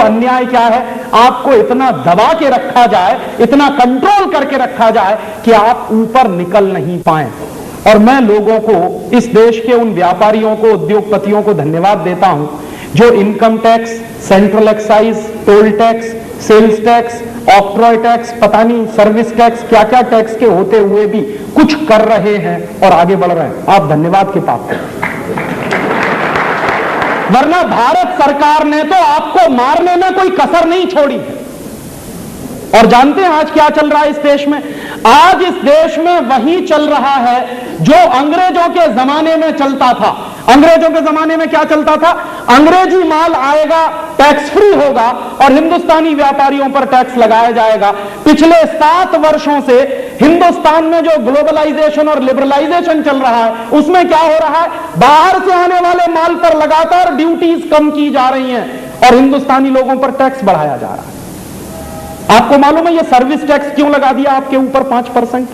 अन्याय क्या है? आपको इतना दबा के रखा जाए, इतना कंट्रोल करके रखा जाए कि आप ऊपर निकल नहीं पाए। और मैं लोगों को, इस देश के उन व्यापारियों को, उद्योगपतियों को धन्यवाद देता हूं जो income tax, central excise, toll tax, sales tax, octroi tax, पता नहीं सर्विस टैक्स, क्या क्या टैक्स के होते हुए भी कुछ कर रहे हैं और आगे बढ़ रहे हैं। आप धन्यवाद के पात्र हैं। वरना भारत सरकार ने तो आपको मारने में कोई कसर नहीं छोड़ी। और जानते हैं आज क्या चल रहा है इस देश में? आज इस देश में वही चल रहा है जो अंग्रेजों के जमाने में चलता था। अंग्रेजों के जमाने में क्या चलता था? अंग्रेजी माल आएगा, टैक्स फ्री होगा और हिंदुस्तानी व्यापारियों पर टैक्स लगाया जाएगा। पिछले 7 वर्षों से हिंदुस्तान में जो ग्लोबलाइजेशन और लिबरलाइजेशन चल रहा है, उसमें क्या हो रहा है? बाहर से आने वाले माल पर लगातार ड्यूटीज कम की जा रही हैं और हिंदुस्तानी लोगों पर टैक्स बढ़ाया जा रहा है। आपको मालूम है ये सर्विस टैक्स क्यों लगा दिया आपके ऊपर 5%?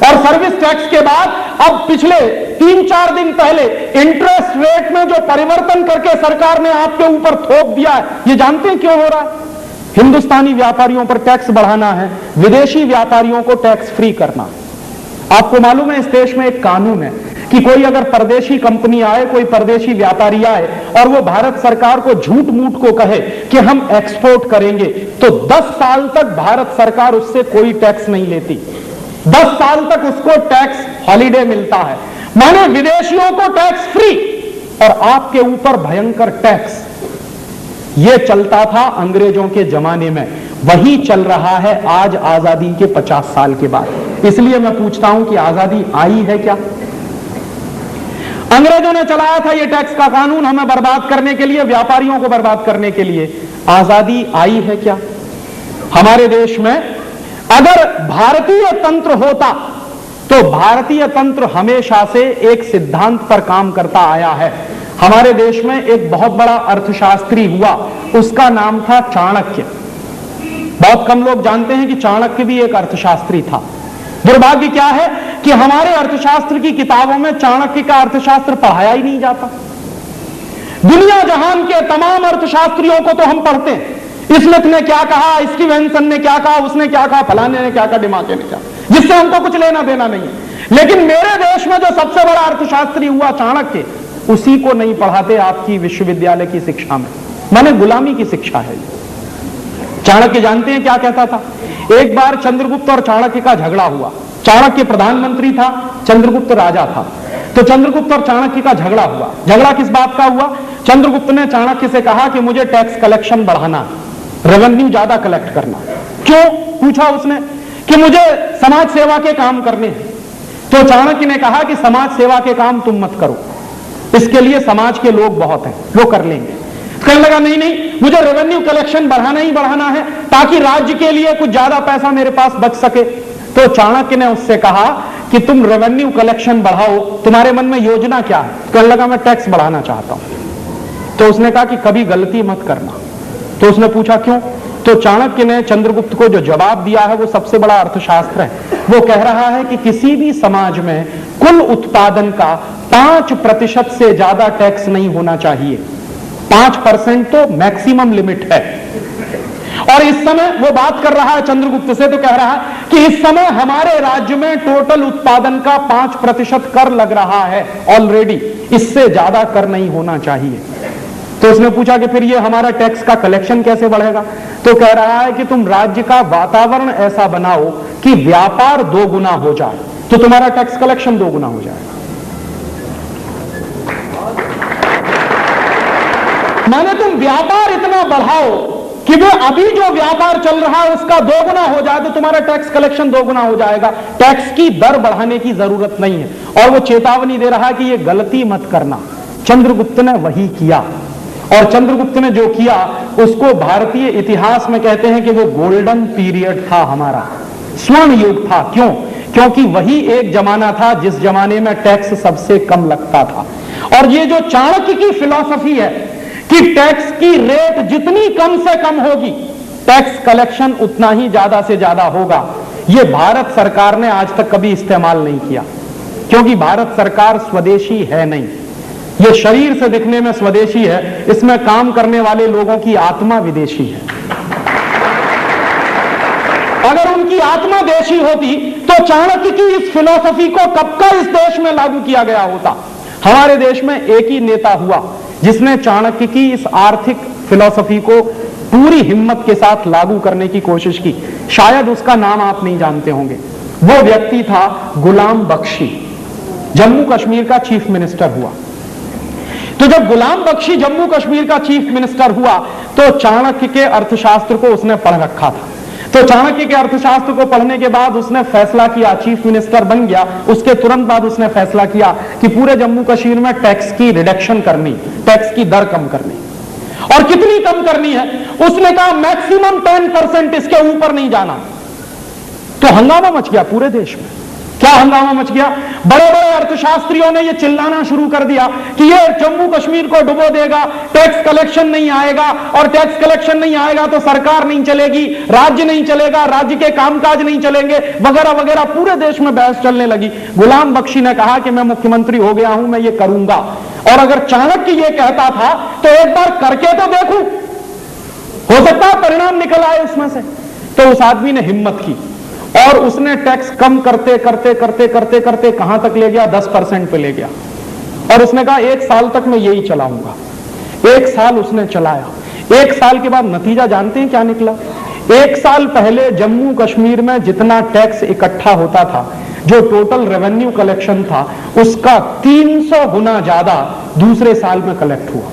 और सर्विस टैक्स के बाद अब पिछले 3-4 दिन पहले इंटरेस्ट रेट में जो परिवर्तन करके सरकार ने आपके ऊपर थोप दिया है, ये जानते हैं क्यों हो रहा है? हिंदुस्तानी व्यापारियों पर टैक्स बढ़ाना है, विदेशी व्यापारियों को टैक्स फ्री करना। आपको मालूम है इस देश में एक कानून है कि कोई अगर परदेशी कंपनी आए, कोई परदेशी व्यापारी आए और वो भारत सरकार को झूठ मूठ को कहे कि हम एक्सपोर्ट करेंगे, तो 10 साल तक भारत सरकार उससे कोई टैक्स नहीं लेती। 10 साल तक उसको टैक्स हॉलीडे मिलता है, माने विदेशियों को टैक्स फ्री और आपके ऊपर भयंकर टैक्स। ये चलता था अंग्रेजों के जमाने में, वही चल रहा है आज आजादी के 50 साल के बाद। इसलिए मैं पूछता हूं कि आजादी आई है क्या? अंग्रेजों ने चलाया था ये टैक्स का कानून हमें बर्बाद करने के लिए, व्यापारियों को बर्बाद करने के लिए। आजादी आई है क्या हमारे देश में? अगर भारतीय तंत्र होता तो भारतीय तंत्र हमेशा से एक सिद्धांत पर काम करता आया है। हमारे देश में एक बहुत बड़ा अर्थशास्त्री हुआ, उसका नाम था चाणक्य। बहुत कम लोग जानते हैं कि चाणक्य भी एक अर्थशास्त्री था। दुर्भाग्य क्या है कि हमारे अर्थशास्त्र की किताबों में चाणक्य का अर्थशास्त्र पढ़ाया ही नहीं जाता। दुनिया जहान के तमाम अर्थशास्त्रियों को तो हम पढ़ते हैं, स्मिथ ने क्या कहा, स्टीवेंसन ने क्या कहा, उसने क्या कहा, फलाने ने क्या कहा, डिमाके ने क्या, जिससे हमको कुछ लेना देना नहीं है। लेकिन मेरे देश में जो सबसे बड़ा अर्थशास्त्री हुआ चाणक्य, उसी को नहीं पढ़ाते आपकी विश्वविद्यालय की शिक्षा में। माने गुलामी की शिक्षा है। चाणक्य जानते हैं क्या कहता था? एक बार चंद्रगुप्त और चाणक्य का झगड़ा हुआ। चाणक्य प्रधानमंत्री था, चंद्रगुप्त राजा था। तो चंद्रगुप्त और चाणक्य का झगड़ा हुआ। झगड़ा किस बात का हुआ? चंद्रगुप्त ने चाणक्य से कहा कि मुझे टैक्स कलेक्शन बढ़ाना, रेवेन्यू ज्यादा कलेक्ट करना। क्यों पूछा उसने? कि मुझे समाज सेवा के काम करने हैं। तो चाणक्य ने कहा कि समाज सेवा के काम तुम मत करो, इसके लिए समाज के लोग बहुत हैं, वो कर लेंगे। कहने लगा नहीं नहीं, मुझे रेवेन्यू कलेक्शन बढ़ाना ही बढ़ाना है ताकि राज्य के लिए कुछ ज्यादा पैसा मेरे पास बच सके। तो चाणक्य ने उससे कहा कि तुम रेवेन्यू कलेक्शन बढ़ाओ, तुम्हारे मन में योजना क्या है? कहने लगा मैं टैक्स बढ़ाना चाहता हूं। तो उसने कहा कि कभी गलती मत करना। तो उसने पूछा क्यों? तो चाणक्य ने चंद्रगुप्त को जो जवाब दिया है वो सबसे बड़ा अर्थशास्त्र है। वो कह रहा है कि किसी भी समाज में कुल उत्पादन का 5% से ज्यादा टैक्स नहीं होना चाहिए। 5% तो मैक्सिमम लिमिट है। और इस समय वो बात कर रहा है चंद्रगुप्त से, तो कह रहा है कि इस समय हमारे राज्य में टोटल उत्पादन का 5% कर लग रहा है ऑलरेडी, इससे ज्यादा कर नहीं होना चाहिए। तो उसने पूछा कि फिर ये हमारा टैक्स का कलेक्शन कैसे बढ़ेगा? तो कह रहा है कि तुम राज्य का वातावरण ऐसा बनाओ कि व्यापार 2 गुना हो जाए, तो तुम्हारा टैक्स कलेक्शन 2 गुना हो जाएगा। माने तुम व्यापार इतना बढ़ाओ कि वो अभी जो व्यापार चल रहा है उसका 2 गुना हो जाए, तो तुम्हारा टैक्स कलेक्शन 2 गुना हो जाएगा। टैक्स की दर बढ़ाने की जरूरत नहीं है। और वो चेतावनी दे रहा है कि ये गलती मत करना। चंद्रगुप्त ने वही किया, और चंद्रगुप्त ने जो किया उसको भारतीय इतिहास में कहते हैं कि वो गोल्डन पीरियड था, हमारा स्वर्ण युग था। क्यों? क्योंकि वही एक जमाना था जिस जमाने में टैक्स सबसे कम लगता था। और ये जो चाणक्य की फिलॉसफी है कि टैक्स की रेट जितनी कम से कम होगी, टैक्स कलेक्शन उतना ही ज्यादा से ज्यादा होगा, ये भारत सरकार ने आज तक कभी इस्तेमाल नहीं किया। क्योंकि भारत सरकार स्वदेशी है नहीं। ये शरीर से दिखने में स्वदेशी है, इसमें काम करने वाले लोगों की आत्मा विदेशी है। अगर उनकी आत्मा देशी होती तो चाणक्य की इस फिलॉसफी को कब का इस देश में लागू किया गया होता। हमारे देश में एक ही नेता हुआ जिसने चाणक्य की इस आर्थिक फिलॉसफी को पूरी हिम्मत के साथ लागू करने की कोशिश की। शायद उसका नाम आप नहीं जानते होंगे। वो व्यक्ति था गुलाम बख्शी, जम्मू कश्मीर का चीफ मिनिस्टर हुआ। तो जब गुलाम बख्शी जम्मू कश्मीर का चीफ मिनिस्टर हुआ तो चाणक्य के अर्थशास्त्र को उसने पढ़ रखा था। तो चाणक्य के अर्थशास्त्र को पढ़ने के बाद उसने फैसला किया, चीफ मिनिस्टर बन गया, उसके तुरंत बाद उसने फैसला किया कि पूरे जम्मू कश्मीर में टैक्स की रिडक्शन करनी, टैक्स की दर कम करनी। और कितनी कम करनी है? उसने कहा मैक्सिमम 10%, इसके ऊपर नहीं जाना। तो हंगामा मच गया पूरे देश में। क्या हंगामा मच गया? बड़े बड़े अर्थशास्त्रियों ने यह चिल्लाना शुरू कर दिया कि यह जम्मू कश्मीर को डुबो देगा, टैक्स कलेक्शन नहीं आएगा, और टैक्स कलेक्शन नहीं आएगा तो सरकार नहीं चलेगी, राज्य नहीं चलेगा, राज्य के कामकाज नहीं चलेंगे, वगैरह वगैरह। पूरे देश में बहस चलने लगी। गुलाम बख्शी ने कहा कि मैं मुख्यमंत्री हो गया हूं, मैं ये करूंगा, और अगर चाणक्य ये कहता था तो एक बार करके तो देखूं, हो सकता है परिणाम निकल आए उसमें से। तो उस आदमी ने हिम्मत की और उसने टैक्स कम करते करते करते करते करते कहां तक ले गया? 10% पे ले गया। और उसने कहा 1 साल तक मैं यही चलाऊंगा। 1 साल उसने चलाया। 1 साल के बाद नतीजा जानते हैं क्या निकला? 1 साल पहले जम्मू कश्मीर में जितना टैक्स इकट्ठा होता था, जो टोटल रेवेन्यू कलेक्शन था, उसका 300 गुना ज्यादा दूसरे साल में कलेक्ट हुआ।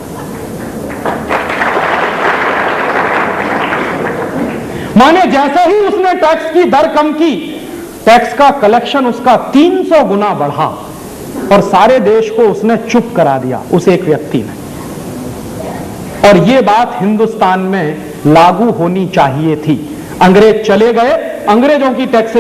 माने जैसे ही उसने टैक्स की दर कम की, टैक्स का कलेक्शन उसका 300 गुना बढ़ा, और सारे देश को उसने चुप करा दिया, उस एक व्यक्ति ने। और यह बात हिंदुस्तान में लागू होनी चाहिए थी। अंग्रेज चले गए, अंग्रेजों की टैक्सेशन